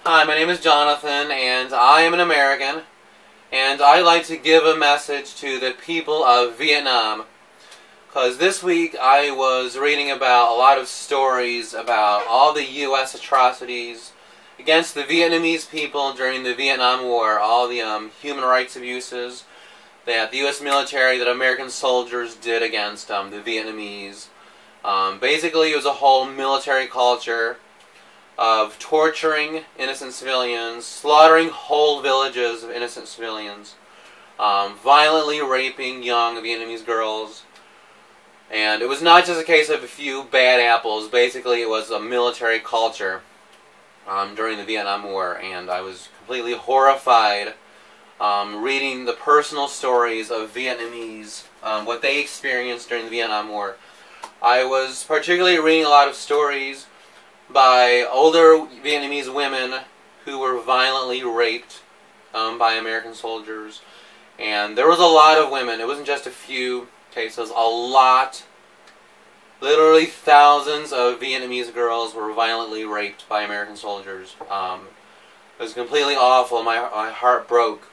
Hi, my name is Jonathan, and I am an American, and I'd like to give a message to the people of Vietnam. Because this week I was reading about a lot of stories about all the U.S. atrocities against the Vietnamese people during the Vietnam War, all the human rights abuses that the U.S. military, that American soldiers did against the Vietnamese. Basically, it was a whole military culture of torturing innocent civilians, slaughtering whole villages of innocent civilians, violently raping young Vietnamese girls. And it was not just a case of a few bad apples. Basically, it was a military culture during the Vietnam War, and I was completely horrified reading the personal stories of Vietnamese, what they experienced during the Vietnam War. I was particularly reading a lot of stories by older Vietnamese women who were violently raped by American soldiers. And there was a lot of women. It wasn't just a few cases. A lot, literally thousands of Vietnamese girls were violently raped by American soldiers. It was completely awful. My heart broke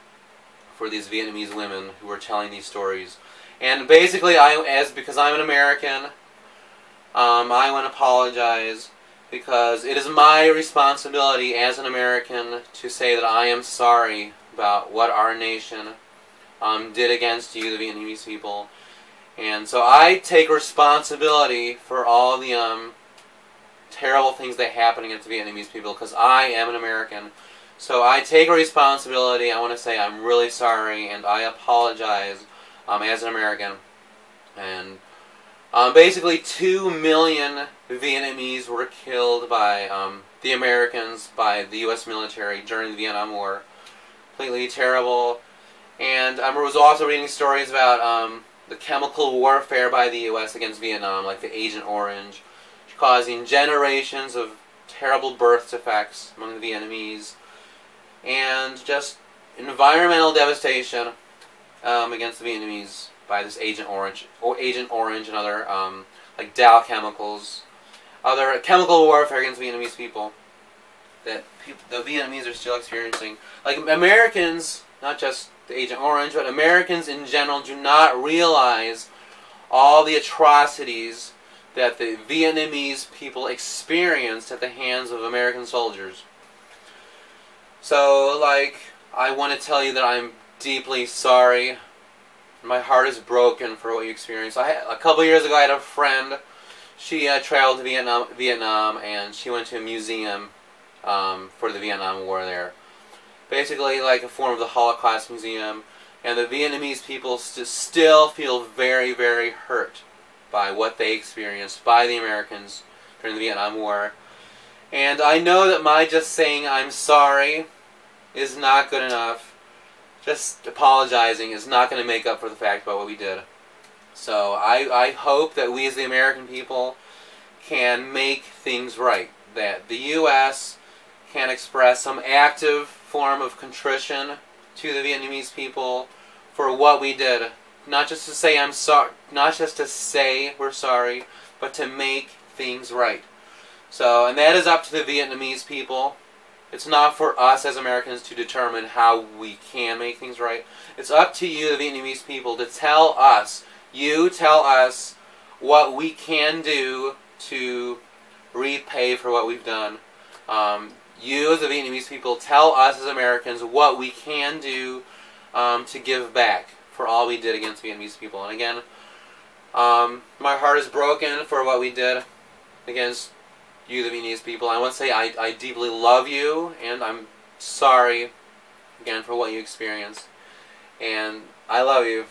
for these Vietnamese women who were telling these stories. And basically, because I'm an American, I want to apologize, because it is my responsibility as an American to say that I am sorry about what our nation did against you, the Vietnamese people. And so I take responsibility for all the terrible things that happen against the Vietnamese people, because I am an American. So I take a responsibility. I want to say I'm really sorry, and I apologize as an American. And basically 2 million Vietnamese were killed by the Americans, by the U.S. military during the Vietnam War. Completely terrible. And I was also reading stories about the chemical warfare by the U.S. against Vietnam, like the Agent Orange, causing generations of terrible birth defects among the Vietnamese, and just environmental devastation against the Vietnamese by this Agent Orange and other like Dow chemicals, other chemical warfare against Vietnamese people that the Vietnamese are still experiencing. Like Americans, not just the Agent Orange, but Americans in general do not realize all the atrocities that the Vietnamese people experienced at the hands of American soldiers. So, like, I want to tell you that I'm deeply sorry. My heart is broken for what you experienced. A couple years ago, I had a friend. She traveled to Vietnam, and she went to a museum for the Vietnam War there. Basically, like a form of the Holocaust museum. And the Vietnamese people still feel very, very hurt by what they experienced by the Americans during the Vietnam War. And I know that my just saying I'm sorry is not good enough. Just apologizing is not going to make up for the fact about what we did. So I hope that we as the American people can make things right. That the U.S. can express some active form of contrition to the Vietnamese people for what we did. Not just to say I'm sorry, not just to say we're sorry, but to make things right. So, and that is up to the Vietnamese people. It's not for us as Americans to determine how we can make things right. It's up to you, the Vietnamese people, to tell us, tell us what we can do to repay for what we've done. You, as the Vietnamese people, tell us as Americans what we can do to give back for all we did against Vietnamese people. And again, my heart is broken for what we did against you, the Vietnamese people. I want to say I deeply love you, and I'm sorry again for what you experienced. And I love you.